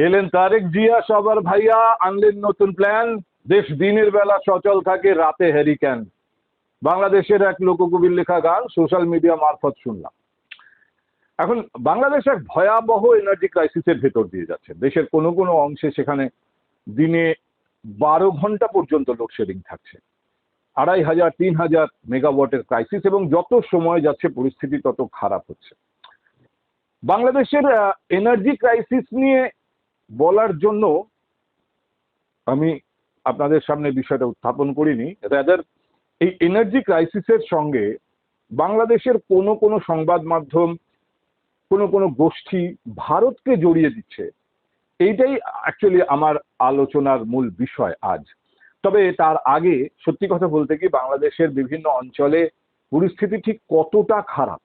এলেন তারেক জিয়া, সবার ভাইয়া, আনলেন নতুন প্ল্যান। দেশ দিনের বেলা সচল থাকে, রাতে হ্যারিকেন। বাংলাদেশের এক লোককবির লেখা গান সোশ্যাল মিডিয়া মারফত শুনলাম। এখন বাংলাদেশ এক ভয়াবহ এনার্জি ক্রাইসিসের ভেতর দিয়ে যাচ্ছে। দেশের কোনো কোনো অংশে সেখানে দিনে 12 ঘন্টা পর্যন্ত লোডশেডিং থাকছে। 2500 3000 মেগাওয়াটের ক্রাইসিস, এবং যত সময় যাচ্ছে পরিস্থিতি তত খারাপ হচ্ছে। বাংলাদেশের এনার্জি ক্রাইসিস নিয়ে বলার জন্য আমি আপনাদের সামনে বিষয়টা উত্থাপন করিনি, রাদার এই এনার্জি ক্রাইসিসের সঙ্গে বাংলাদেশের কোনো কোনো সংবাদ মাধ্যম, কোনো কোনো গোষ্ঠী ভারতকে জড়িয়ে দিচ্ছে। এইটাই অ্যাকচুয়ালি আমার আলোচনার মূল বিষয় আজ। তবে তার আগে সত্যি কথা বলতে কি, বাংলাদেশের বিভিন্ন অঞ্চলে পরিস্থিতি ঠিক কতটা খারাপ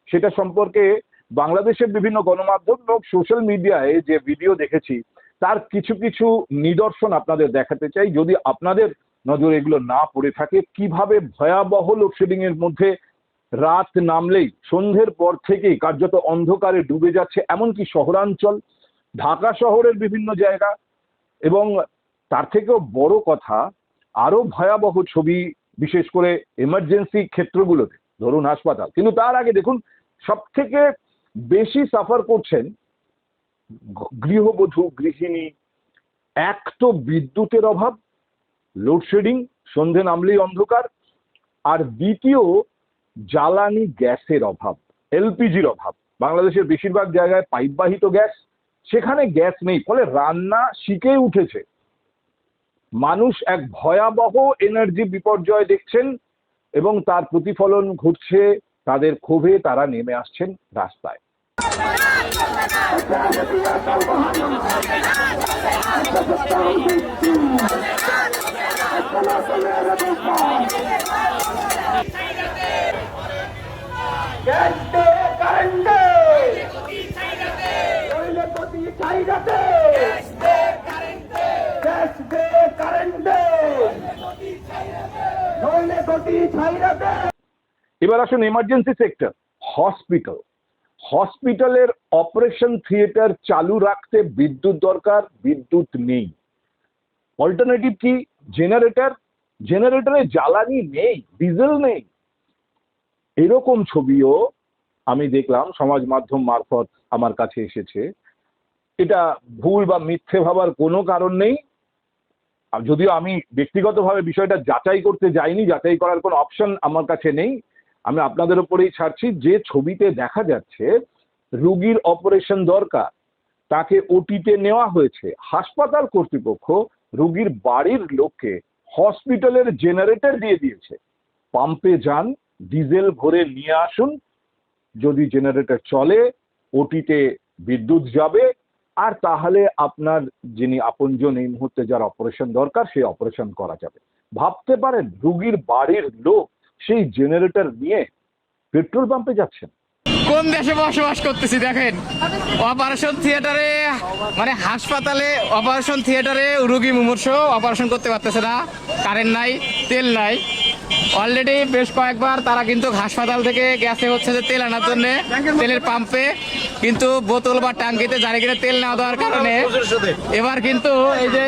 সেটা সম্পর্কে বাংলাদেশের বিভিন্ন গণমাধ্যম এবং সোশ্যাল মিডিয়ায় যে ভিডিও দেখেছি তার কিছু কিছু নিদর্শন আপনাদের দেখাতে চাই, যদি আপনাদের নজরে এগুলো না পড়ে থাকে। কিভাবে ভয়াবহ লোডশেডিং এর মধ্যে রাত নামলেই সন্ধ্যের পর থেকেই কার্যত অন্ধকারে ডুবে যাচ্ছে এমনকি শহরাঞ্চল, ঢাকা শহরের বিভিন্ন জায়গা। এবং তার থেকেও বড় কথা, আরো ভয়াবহ ছবি বিশেষ করে এমার্জেন্সি ক্ষেত্রগুলোতে, ধরুন হাসপাতাল। কিন্তু তার আগে দেখুন, সব থেকে বেশি সাফার করছেন গৃহবধূ, গৃহিণী। এক তো বিদ্যুতের অভাব, লোডশেডিং, সন্ধে নামলেই অন্ধকার। আর দ্বিতীয় জ্বালানি গ্যাসের অভাব, এলপিজির অভাব। বাংলাদেশের বেশিরভাগ জায়গায় পাইপবাহিত গ্যাস, সেখানে গ্যাস নেই, ফলে রান্না শিখে উঠেছে মানুষ। এক ভয়াবহ এনার্জি বিপর্যয় দেখছেন এবং তার প্রতিফলন ঘটছে তাদের ক্ষোভে। তারা নেমে আসছেন রাস্তায়। এবার আসুন এমার্জেন্সি সেক্টর, হসপিটাল। হসপিটালের অপারেশন থিয়েটার চালু রাখতে বিদ্যুৎ দরকার, বিদ্যুৎ নেই। অল্টারনেটিভ কি? জেনারেটর। জেনারেটরে জ্বালানি নেই, ডিজেল নেই। এরকম ছবিও আমি দেখলাম, সমাজ মাধ্যম মারফত আমার কাছে এসেছে। এটা ভুল বা মিথ্যে ভাবার কোনো কারণ নেই। আর যদিও আমি ব্যক্তিগতভাবে বিষয়টা যাচাই করতে যাইনি, যাচাই করার কোনো অপশন আমার কাছে নেই, আমি আপনাদের উপরেই ছাড়ছি। যে ছবিতে দেখা যাচ্ছে রোগীর অপারেশন দরকার, তাকে ওটিতে নেওয়া হয়েছে, হাসপাতাল কর্তৃপক্ষ রোগীর বাড়ির লোককে হসপিটালের জেনারেটর দিয়ে দিয়েছে। পাম্পে যান, ডিজেল ভরে নিয়ে আসুন, যদি জেনারেটর চলে ওটিতে বিদ্যুৎ যাবে, আর তাহলে আপনার যিনি আপনজন, এই মুহূর্তে যার অপারেশন দরকার, সেই অপারেশন করা যাবে। ভাবতে পারেন, রোগীর বাড়ির লোক সেই জেনারেটর নিয়ে পেট্রোল পাম্পে যাচ্ছেন। কোন দেশে বসবাস করতেছি দেখেন। অপারেশন থিয়েটারে, মানে হাসপাতালে অপারেশন থিয়েটারে রোগী মুমূর্ষ, অপারেশন করতে পারতেছে না, কারেন্ট নাই, তেল নাই। অলরেডি বেশ কয়েকবার তারা কিন্তু হাসপাতাল থেকে গেছে হচ্ছে যে তেল আনার জন্য তেলের পাম্পে, কিন্তু বোতল বা টাঙ্কিতে জারি করে তেল নেওয়া দেওয়ার কারণে এবার কিন্তু এই যে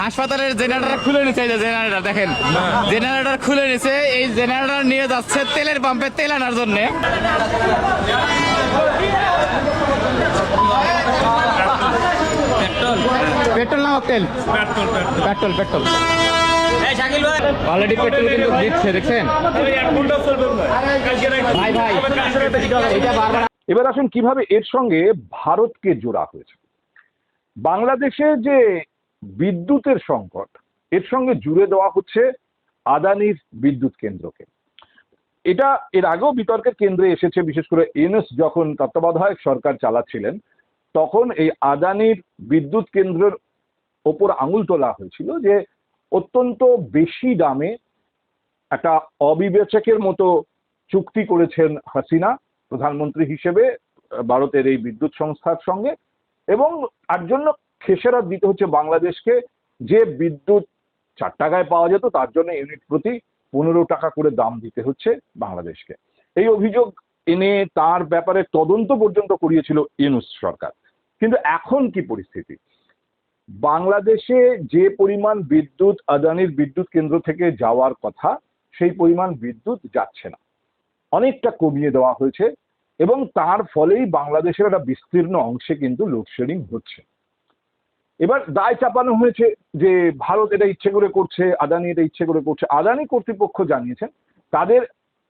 হাসপাতালের জেনারেটর খুলে নিচ্ছে। এই যে জেনারেটর দেখেন, জেনারেটর খুলে নিচ্ছে, এই জেনারেটর নিয়ে যাচ্ছে তেলের পাম্পে তেল আনার জন্যে। পেট্রোল না তেল? পেট্রোল। পেট্রোল অলরেডি পেট্রোল কিন্তু দিচ্ছে, দেখছেন ভাই ভাই। এটা বারবার। এবার আসুন কিভাবে এর সঙ্গে ভারতকে জোড়া হয়েছে। বাংলাদেশে যে বিদ্যুতের সংকট, এর সঙ্গে জুড়ে দেওয়া হচ্ছে আদানির বিদ্যুৎ কেন্দ্রকে। এটা এর আগেও বিতর্কের কেন্দ্রে এসেছে, বিশেষ করে ইউনূস যখন তত্ত্বাবধায়ক সরকার চালাচ্ছিলেন, তখন এই আদানির বিদ্যুৎ কেন্দ্রের ওপর আঙুল তোলা হয়েছিল যে অত্যন্ত বেশি দামে একটা অবিবেচকের মতো চুক্তি করেছেন হাসিনা প্রধানমন্ত্রী হিসেবে ভারতের এই বিদ্যুৎ সংস্থার সঙ্গে, এবং তার জন্য খেসারত দিতে হচ্ছে বাংলাদেশকে। যে বিদ্যুৎ 4 টাকায় পাওয়া যেত, তার জন্য ইউনিট প্রতি 15 টাকা করে দাম দিতে হচ্ছে বাংলাদেশকে। এই অভিযোগ এনে তার ব্যাপারে তদন্ত পর্যন্ত করিয়েছিল ইউনূস সরকার। কিন্তু এখন কি পরিস্থিতি? বাংলাদেশে যে পরিমাণ বিদ্যুৎ আদানির বিদ্যুৎ কেন্দ্র থেকে যাওয়ার কথা, সেই পরিমাণ বিদ্যুৎ যাচ্ছে না, অনেকটা কমিয়ে দেওয়া হয়েছে, এবং তার ফলেই বাংলাদেশের একটা বিস্তীর্ণ অংশে কিন্তু লোডশেডিং হচ্ছে। এবার দায় চাপানো হয়েছে যে ভারত এটা ইচ্ছে করে করছে, আদানি এটা ইচ্ছে করে করছে। আদানি কর্তৃপক্ষ জানিয়েছেন তাদের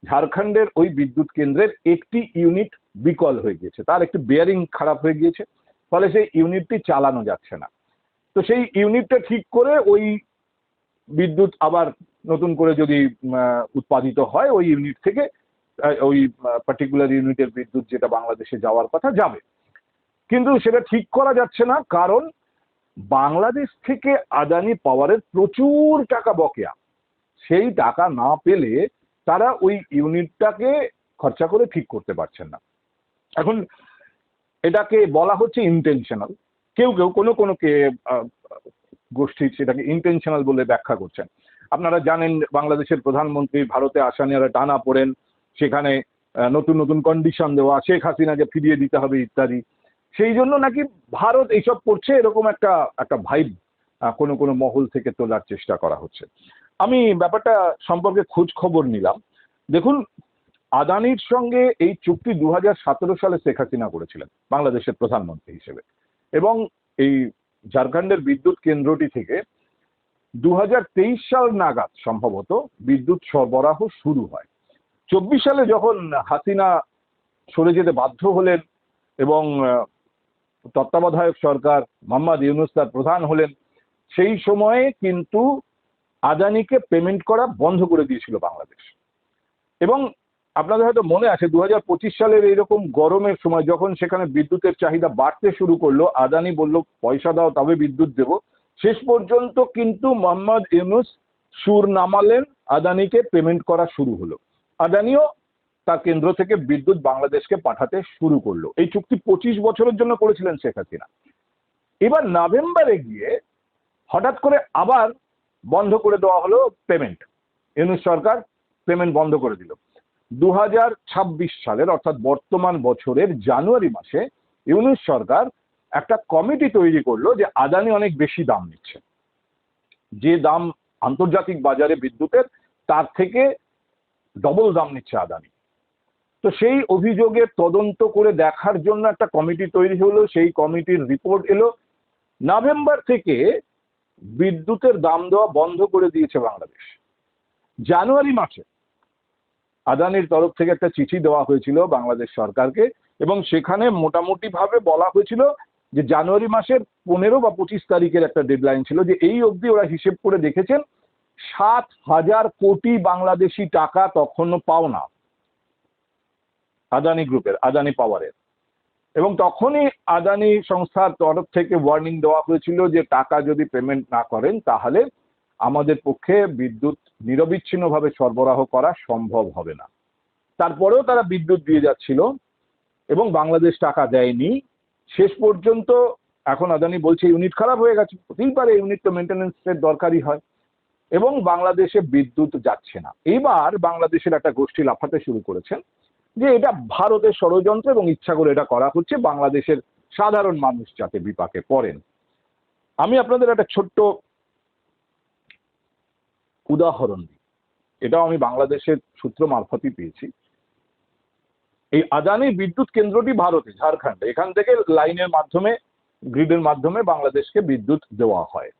ঝাড়খণ্ডের ওই বিদ্যুৎ কেন্দ্রের একটি ইউনিট বিকল হয়ে গিয়েছে, তার একটি বেয়ারিং খারাপ হয়ে গিয়েছে, ফলে সেই ইউনিটটি চালানো যাচ্ছে না। তো সেই ইউনিটটা ঠিক করে ওই বিদ্যুৎ আবার নতুন করে যদি উৎপাদিত হয়, ওই ইউনিট থেকে ওই পার্টিকুলার ইউনিটের বিদ্যুৎ যেটা বাংলাদেশে যাওয়ার কথা যাবে, কিন্তু সেটা ঠিক করা যাচ্ছে না, কারণ বাংলাদেশ থেকে আদানি পাওয়ারের প্রচুর টাকা বকেয়া। সেই টাকা না পেলে তারা ওই ইউনিটটাকে খরচা করে ঠিক করতে পারছেন না। এখন এটাকে বলা হচ্ছে ইন্টেনশনাল, কেউ কেউ কোনো কোনো গোষ্ঠী সেটাকে ইন্টেনশনাল বলে ব্যাখ্যা করছেন। আপনারা জানেন বাংলাদেশের প্রধানমন্ত্রী ভারতে আসা নিয়ে টানা পড়েন, সেখানে নতুন নতুন কন্ডিশন দেওয়া, শেখ হাসিনাকে ফিরিয়ে দিতে হবে ইত্যাদি। সেই জন্য নাকি ভারত এইসব করছে, এরকম একটা একটা ভাইব কোনো কোনো মহল থেকে তোলার চেষ্টা করা হচ্ছে। আমি ব্যাপারটা সম্পর্কে খোঁজ খবর নিলাম। দেখুন, আদানির সঙ্গে এই চুক্তি 2017 সালে শেখ হাসিনা করেছিলেন বাংলাদেশের প্রধানমন্ত্রী হিসেবে, এবং এই ঝাড়খণ্ডের বিদ্যুৎ কেন্দ্রটি থেকে 2023 সাল নাগাদ সম্ভবত বিদ্যুৎ সরবরাহ শুরু হয়। 24 সালে যখন হাসিনা সরে যেতে বাধ্য হলেন এবং তত্ত্বাবধায়ক সরকার মোহাম্মদ ইউনূস তার প্রধান হলেন, সেই সময়ে কিন্তু আদানিকে পেমেন্ট করা বন্ধ করে দিয়েছিল বাংলাদেশ। এবং আপনাদের হয়তো মনে আছে 2025 সালের এইরকম গরমের সময় যখন সেখানে বিদ্যুতের চাহিদা বাড়তে শুরু করলো, আদানি বলল পয়সা দাও তবে বিদ্যুৎ দেব। শেষ পর্যন্ত কিন্তু মোহাম্মদ ইউনূস সুর নামালেন, আদানিকে পেমেন্ট করা শুরু হলো, আদানিও তার কেন্দ্র থেকে বিদ্যুৎ বাংলাদেশকে পাঠাতে শুরু করলো। এই চুক্তি 25 বছরের জন্য করেছিলেন শেখ হাসিনা। এবার নভেম্বরে গিয়ে হঠাৎ করে আবার বন্ধ করে দেওয়া হলো পেমেন্ট, ইউনূস সরকার পেমেন্ট বন্ধ করে দিল। 2026 সালের অর্থাৎ বর্তমান বছরের জানুয়ারি মাসে ইউনূস সরকার একটা কমিটি তৈরি করলো যে আদানি অনেক বেশি দাম নিচ্ছে, যে দাম আন্তর্জাতিক বাজারে বিদ্যুতের তার থেকে ডবল দাম নিচ্ছে আদানি। তো সেই অভিযোগের তদন্ত করে দেখার জন্য একটা কমিটি তৈরি হলো, সেই কমিটির রিপোর্ট এলো। নভেম্বর থেকে বিদ্যুতের দাম দেওয়া বন্ধ করে দিয়েছে বাংলাদেশ। জানুয়ারি মাসে আদানির তরফ থেকে একটা চিঠি দেওয়া হয়েছিল বাংলাদেশ সরকারকে, এবং সেখানে মোটামুটি ভাবে বলা হয়েছিল যে জানুয়ারি মাসের 15 বা 25 তারিখের একটা ডেডলাইন ছিল, যে এই অবধি ওরা হিসেব করে দেখেছেন 7,000 কোটি বাংলাদেশি টাকা তখনও পাওনা আদানি গ্রুপের, আদানি পাওয়ারের। এবং তখনই আদানি সংস্থার তরফ থেকে ওয়ার্নিং দেওয়া হয়েছিল যে টাকা যদি পেমেন্ট না করেন তাহলে আমাদের পক্ষে বিদ্যুৎ নিরবিচ্ছিন্নভাবে সরবরাহ করা সম্ভব হবে না। তারপরেও তারা বিদ্যুৎ দিয়ে যাচ্ছিল এবং বাংলাদেশ টাকা দেয়নি। শেষ পর্যন্ত এখন আদানি বলছে ইউনিট খারাপ হয়ে গেছে, হতেই পারে, ইউনিট তো মেনটেন্যান্সের দরকারই হয়, এবং বাংলাদেশে বিদ্যুৎ যাচ্ছে না। এইবার বাংলাদেশের একটা গোষ্ঠী লাফাতে শুরু করেছেন যে এটা ভারতের ষড়যন্ত্র এবং ইচ্ছা করে এটা করা হচ্ছে, বাংলাদেশের সাধারণ মানুষ যাতে বিপাকে পড়েন। আমি আপনাদের একটা ছোট্ট উদাহরণ দিই, এটাও আমি বাংলাদেশের সূত্র মারফতই পেয়েছি। এই আদানির বিদ্যুৎ কেন্দ্রটি ভারতে ঝাড়খণ্ডে, এখান থেকে লাইনের মাধ্যমে, গ্রিডের মাধ্যমে বাংলাদেশকে বিদ্যুৎ দেওয়া হয়।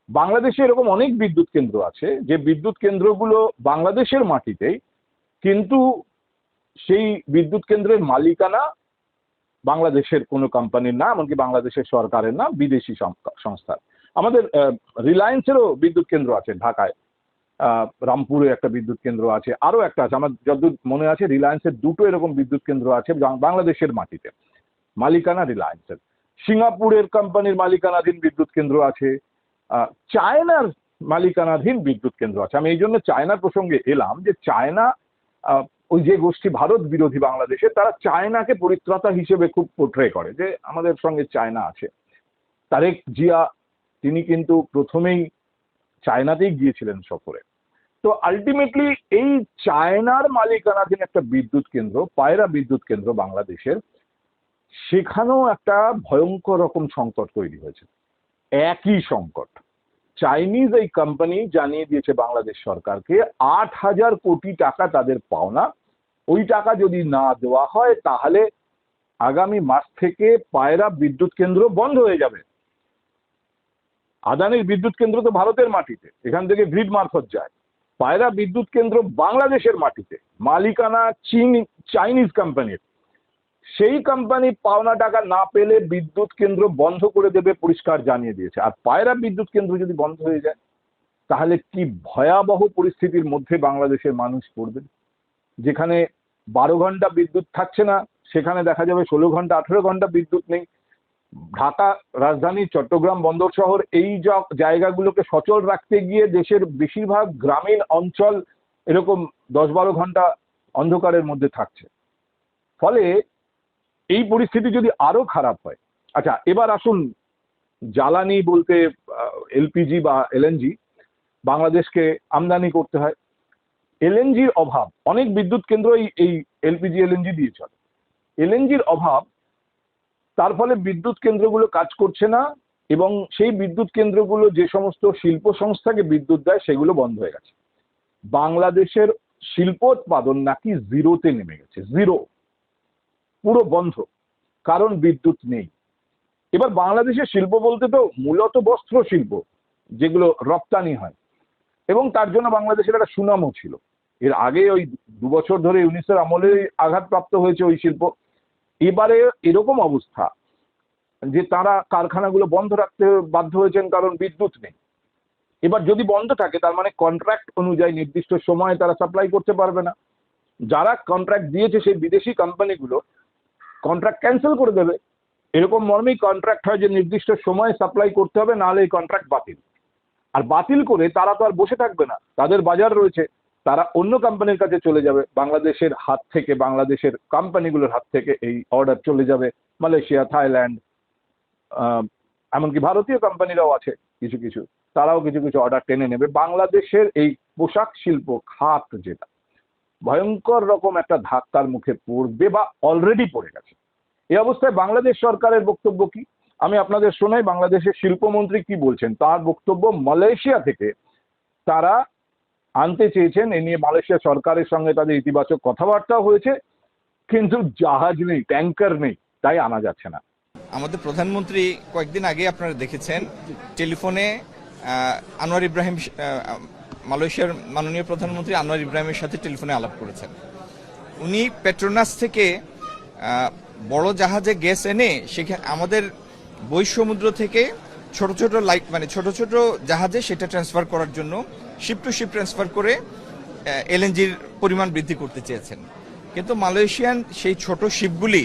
বাংলাদেশে এরকম অনেক বিদ্যুৎ কেন্দ্র আছে যে বিদ্যুৎ কেন্দ্রগুলো বাংলাদেশের মাটিতেই, কিন্তু সেই বিদ্যুৎ কেন্দ্রের মালিকানা বাংলাদেশের কোনো কোম্পানির না, এমনকি বাংলাদেশের সরকারের না, বিদেশি সংস্থার। আমাদের রিলায়েন্সেরও বিদ্যুৎ কেন্দ্র আছে ঢাকায়, রামপুরে একটা বিদ্যুৎ কেন্দ্র আছে, আরো একটা আছে, আমার যতদূর মনে আছে রিলায়েন্সের দুটো এরকম বিদ্যুৎ কেন্দ্র আছে বাংলাদেশের মাটিতে, মালিকানা রিলায়েন্সের। সিঙ্গাপুরের কোম্পানির মালিকানাধীন বিদ্যুৎ কেন্দ্র আছে, চায়নার মালিকানাধীন বিদ্যুৎ কেন্দ্র আছে। আমি এই জন্য চায়নার প্রসঙ্গে এলাম যে চায়না, ওই যে গোষ্ঠী ভারত বিরোধী বাংলাদেশে, তারা চায়নাকে পরিত্রাতা হিসেবে খুব পোট্রে করে যে আমাদের সঙ্গে চায়না আছে। তারেক জিয়া তিনি কিন্তু প্রথমেই চায়নাতেই গিয়েছিলেন সফরে। তো আলটিমেটলি এই চায়নার মালিকানাধীন একটা বিদ্যুৎ কেন্দ্র, পায়রা বিদ্যুৎ কেন্দ্র বাংলাদেশের, সেখানেও একটা ভয়ঙ্কর রকম সংকট তৈরি হয়েছে। একই সংকট, চাইনিজ এই কোম্পানি জানিয়ে দিয়েছে বাংলাদেশ সরকারকে 8,000 কোটি টাকা তাদের পাওনা, ওই টাকা যদি না দেওয়া হয় তাহলে আগামী মাস থেকে পায়রা বিদ্যুৎ কেন্দ্র বন্ধ হয়ে যাবে। আদানির বিদ্যুৎ কেন্দ্র তো ভারতের মাটিতে, এখান থেকে গ্রিড মারফত যায়। পায়রা বিদ্যুৎ কেন্দ্র বাংলাদেশের মাটিতে, মালিকানা চাইনিজ কোম্পানির। সেই কোম্পানি পাওনা টাকা না পেলে বিদ্যুৎ কেন্দ্র বন্ধ করে দেবে, পরিষ্কার জানিয়ে দিয়েছে। আর পায়রা বিদ্যুৎ কেন্দ্র যদি বন্ধ হয়ে যায় তাহলে কি ভয়াবহ পরিস্থিতির মধ্যে বাংলাদেশের মানুষ পড়বে। যেখানে 12 ঘন্টা বিদ্যুৎ থাকছে না, সেখানে দেখা যাবে 16 ঘন্টা 18 ঘন্টা বিদ্যুৎ নেই। ঢাকা, রাজধানী, চট্টগ্রাম বন্দর শহর, এই জায়গাগুলোকে সচল রাখতে গিয়ে দেশের বেশিরভাগ গ্রামীণ অঞ্চল এরকম 10-12 ঘন্টা অন্ধকারের মধ্যে থাকছে। ফলে এই পরিস্থিতি যদি আরো খারাপ হয়, আচ্ছা এবার আসুন, জ্বালানি বলতে এলপিজি বা এলএনজি বাংলাদেশকে আমদানি করতে হয়। এলএনজির অভাব, অনেক বিদ্যুৎ কেন্দ্র এই এলপিজি এলএনজি দিয়ে চলে। এলএনজির অভাব, তার ফলে বিদ্যুৎ কেন্দ্রগুলো কাজ করছে না, এবং সেই বিদ্যুৎ কেন্দ্রগুলো যে সমস্ত শিল্প সংস্থাকে বিদ্যুৎ দেয় সেগুলো বন্ধ হয়ে গেছে। বাংলাদেশের শিল্পোৎপাদন নাকি জিরোতে নেমে গেছে, জিরো, পুরো বন্ধ, কারণ বিদ্যুৎ নেই। এবার বাংলাদেশের শিল্প বলতে তো মূলত বস্ত্র শিল্প, যেগুলো রপ্তানি হয়, এবং তার জন্য বাংলাদেশের একটা সুনামও ছিল। এর আগে ওই 2 বছর ধরে ইউনিসের আমলে আঘাতপ্রাপ্ত হয়েছে ওই শিল্প। এবারে এরকম অবস্থা যে তারা কারখানাগুলো বন্ধ রাখতে বাধ্য হয়েছেন কারণ বিদ্যুৎ নেই। এবার যদি বন্ধ থাকে তার মানে কন্ট্রাক্ট অনুযায়ী নির্দিষ্ট সময়ে তারা সাপ্লাই করতে পারবে না। যারা কন্ট্রাক্ট দিয়েছে সেই বিদেশি কোম্পানিগুলো কন্ট্রাক্ট ক্যান্সেল করে দেবে। এরকম মর্মেই কন্ট্রাক্ট হয় যে নির্দিষ্ট সময়ে সাপ্লাই করতে হবে, নাহলে এই কন্ট্রাক্ট বাতিল। আর বাতিল করে তারা তো আর বসে থাকবে না, তাদের বাজার রয়েছে, তারা অন্য কোম্পানির কাছে চলে যাবে। বাংলাদেশের হাত থেকে, বাংলাদেশের কোম্পানিগুলোর হাত থেকে এই অর্ডার চলে যাবে মালয়েশিয়া, থাইল্যান্ড, এমনকি ভারতীয় কোম্পানিরাও আছে কিছু কিছু, তারাও কিছু কিছু অর্ডার টেনে নেবে। বাংলাদেশের এই পোশাক শিল্প খাত যেটা ভয়ঙ্কর রকম একটা ধাক্কার মুখে পড়বে বা অলরেডি পড়ে গেছে। এই অবস্থায় বাংলাদেশ সরকারের বক্তব্য কি আমি আপনাদের শোনাই। বাংলাদেশের শিল্পমন্ত্রী কি বলছেন তার বক্তব্য, মালয়েশিয়া থেকে তারা আনতে চেয়েছেন, এ নিয়ে মালয়েশিয়া সরকারের সঙ্গে তাদের ইতিবাচক কথাবার্তা হয়েছে, কিন্তু জাহাজ নেই, ট্যাঙ্কার নেই, তাই আনা যাচ্ছে না। আমাদের প্রধানমন্ত্রী কয়েকদিন আগে আপনারা দেখেছেন টেলিফোনে আনোয়ার ইব্রাহিম, মালয়েশিয়ার মাননীয় প্রধানমন্ত্রী আনোয়ার ইব্রাহিমের সাথে টেলিফোনে আলাপ করেছেন। উনি পেট্রোনাস থেকে বড় জাহাজে গ্যাস এনে সেখানে আমাদের বহিঃসমুদ্র থেকে ছোট ছোট ছোট ছোট জাহাজে সেটা ট্রান্সফার করার জন্য শিপ টু শিপ ট্রান্সফার করে এলএনজির পরিমাণ বৃদ্ধি করতে চেয়েছেন। কিন্তু মালয়েশিয়ান সেই ছোট শিপগুলি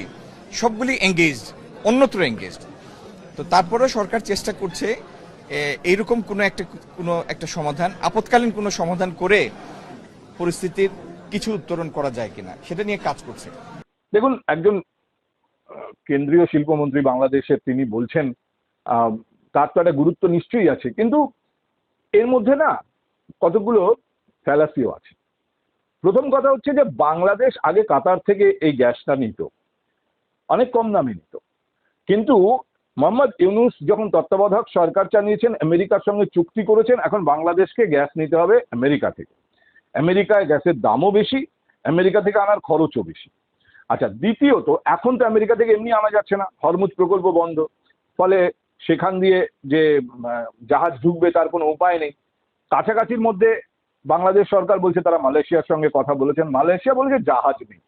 সবগুলি এঙ্গেজড, অন্যত্র এঙ্গেজড। তো তারপরে সরকার চেষ্টা করছে এইরকম কোনো একটা সমাধান, আপৎকালীন কোনো সমাধান করে পরিস্থিতির কিছু উত্তরণ করা যায় কিনা সেটা নিয়ে কাজ করছে। দেখুন, একজন কেন্দ্রীয় শিল্পমন্ত্রী বাংলাদেশের, তিনি বলছেন, তার তো একটা গুরুত্ব নিশ্চয়ই আছে, কিন্তু এর মধ্যে না কতগুলো ফ্যালাসিও আছে। প্রথম কথা হচ্ছে যে বাংলাদেশ আগে কাতার থেকে এই গ্যাসটা নিত, অনেক কম দামে নিত, কিন্তু মোহাম্মদ ইউনূস যখন তত্ত্বাবধায়ক সরকার চালিয়েছেন, আমেরিকার সঙ্গে চুক্তি করেছেন, এখন বাংলাদেশকে গ্যাস নিতে হবে আমেরিকা থেকে। আমেরিকায় গ্যাসের দামও বেশি, আমেরিকা থেকে আনার খরচও বেশি। আচ্ছা, দ্বিতীয়ত এখন তো আমেরিকা থেকে এমনি আনা যাচ্ছে না, হরমুজ প্রকল্প বন্ধ, ফলে সেখান দিয়ে যে জাহাজ ঢুকবে তার কোনো উপায় নেই। কাছাকাছির মধ্যে বাংলাদেশ সরকার বলছে তারা মালয়েশিয়ার সঙ্গে কথা বলেছেন, মালয়েশিয়া বলেছে জাহাজ নেই।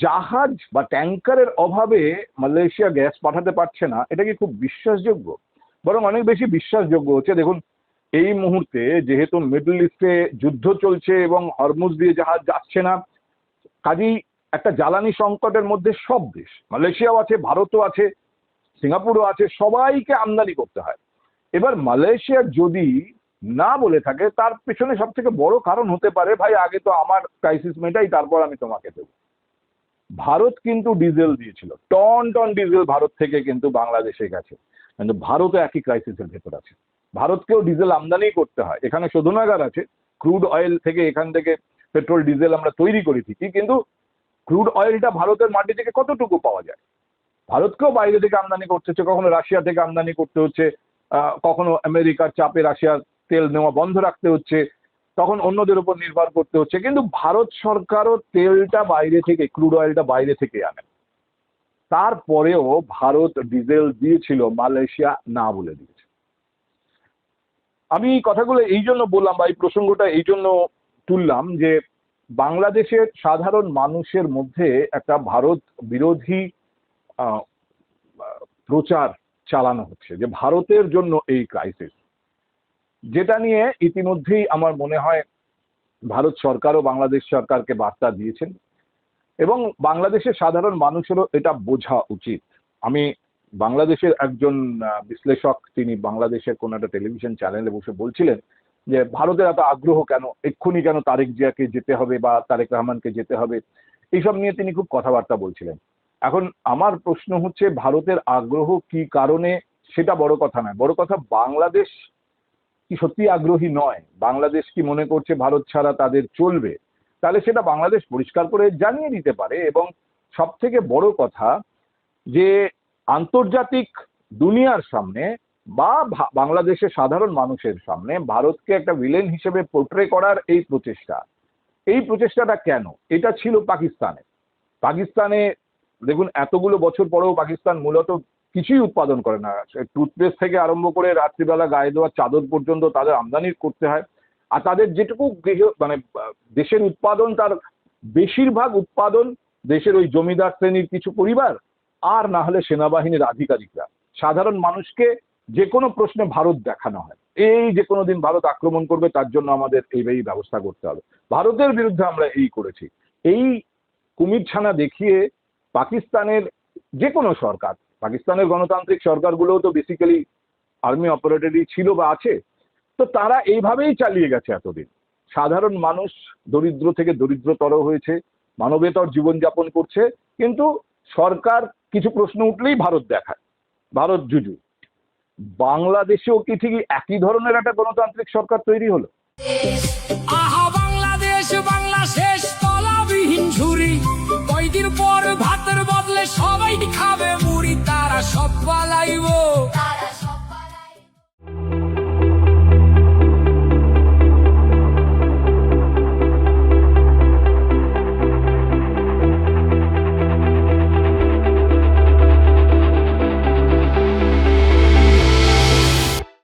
জাহাজ বা ট্যাঙ্কারের অভাবে মালয়েশিয়া গ্যাস পাঠাতে পারছে না, এটা কি খুব বিশ্বাসযোগ্য? বরং অনেক বেশি বিশ্বাসযোগ্য হচ্ছে, দেখুন এই মুহূর্তে যেহেতু মিডল ইস্টে যুদ্ধ চলছে এবং হরমুজ দিয়ে জাহাজ যাচ্ছে না, কাজেই একটা জ্বালানি সংকটের মধ্যে সব দেশ, মালয়েশিয়াও আছে, ভারতও আছে, সিঙ্গাপুরও আছে, সবাইকে আমদানি করতে হয়। এবার মালয়েশিয়া যদি না বলে থাকে, তার পেছনে সব থেকে বড় কারণ হতে পারে, ভাই আগে তো আমার ক্রাইসিস মেটাই, তারপর আমি তোমাকে দেবো। ভারত কিন্তু ডিজেল দিয়েছিল, টন টন ডিজেল ভারত থেকে কিন্তু বাংলাদেশে গেছে, কিন্তু ভারতও একই ক্রাইসিসের ভেতর আছে। ভারতকেও ডিজেল আমদানি করতে হয়, এখানে শোধনাগার আছে, ক্রুড অয়েল থেকে, এখান থেকে পেট্রোল ডিজেল আমরা তৈরি করি ঠিকই, কিন্তু ক্রুড অয়েলটা ভারতের মাটি থেকে কতটুকু পাওয়া যায়? ভারতকেও বাইরে থেকে আমদানি করতে হচ্ছে, কখনো রাশিয়া থেকে আমদানি করতে হচ্ছে, কখনো আমেরিকার চাপে রাশিয়ার তেল নেওয়া বন্ধ রাখতে হচ্ছে, তখন অন্যদের উপর নির্ভর করতে হচ্ছে। কিন্তু ভারত সরকারও তেলটা বাইরে থেকে, ক্রুড অয়েলটা বাইরে থেকে আনে। তারপরেও ভারত ডিজেল দিয়েছিল, মালয়েশিয়া না বলে দিয়েছে। আমি এই কথাগুলো এই জন্য বললাম, বা এই প্রসঙ্গটা এই জন্য তুললাম যে বাংলাদেশের সাধারণ মানুষের মধ্যে একটা ভারত বিরোধী প্রচার চালানো হচ্ছে যে ভারতের জন্য এই ক্রাইসিস, যেটা নিয়ে ইতিমধ্যেই আমার মনে হয় ভারত সরকারও বাংলাদেশ সরকারকে বার্তা দিয়েছেন, এবং বাংলাদেশের সাধারণ মানুষেরও এটা বোঝা উচিত। আমি বাংলাদেশের একজন বিশ্লেষক, তিনি বাংলাদেশের কোন একটা টেলিভিশন চ্যানেলে বসে বলছিলেন যে ভারতের এত আগ্রহ কেন, এক্ষুনি কেন তারেক জিয়াকে যেতে হবে বা তারেক রহমানকে যেতে হবে, এইসব নিয়ে তিনি খুব কথাবার্তা বলছিলেন। এখন আমার প্রশ্ন হচ্ছে, ভারতের আগ্রহ কি কারণে সেটা বড় কথা নয়, বড় কথা বাংলাদেশ কি সত্যি আগ্রহী নয়, বাংলাদেশ কি মনে করছে ভারত ছাড়া তাদের চলবে, তাহলে সেটা বাংলাদেশ পরিষ্কার করে জানিয়ে দিতে পারে। এবং সব থেকে বড় কথা যে আন্তর্জাতিক দুনিয়ার সামনে বা বাংলাদেশের সাধারণ মানুষের সামনে ভারতকে একটা ভিলেন হিসেবে পোর্ট্রে করার এই প্রচেষ্টাটা কেন, এটা ছিল পাকিস্তানে দেখুন এতগুলো বছর পরেও পাকিস্তান মূলত কিছুই উৎপাদন করে না, টুথপেস্ট থেকে আরম্ভ করে রাত্রিবেলা গায়ে দেওয়ার চাদর পর্যন্ত তাদের আমদানি করতে হয়। আর তাদের যেটুকু মানে দেশের উৎপাদন, তার বেশিরভাগ উৎপাদন দেশের ওই জমিদার শ্রেণীর কিছু পরিবার, আর না হলে সেনাবাহিনীর আধিকারিকরা। সাধারণ মানুষকে যে কোনো প্রশ্নে ভারত দেখানো হয়, এই যে কোনো দিন ভারত আক্রমণ করবে, তার জন্য আমাদের এই ব্যবস্থা করতে হবে, ভারতের বিরুদ্ধে আমরা এই করেছি। এই কুমিরছানা দেখিয়ে পাকিস্তানের যে কোনো সরকার, পাকিস্তানের গণতান্ত্রিক সরকারগুলোও তো বেসিক্যালি আর্মি অপারেটেডই ছিল বা আছে, তো তারা এইভাবেই চালিয়ে গেছে এতদিন। সাধারণ মানুষ দরিদ্র থেকে দরিদ্রতর হয়েছে, মানবেতর জীবনযাপন করছে, কিন্তু সরকার কিছু প্রশ্ন উঠলেই ভারত দেখায়, ভারত জুজু। বাংলাদেশেও কি ঠিক একই ধরনের একটা গণতান্ত্রিক সরকার তৈরি হলো? আহা বাংলাদেশ, বাংলা শেষ তলাবিহীন ঝুরি, কয়দিন পর ভাতের বদলে সবাই খাবে মুড়ি, তারা সব পালাইব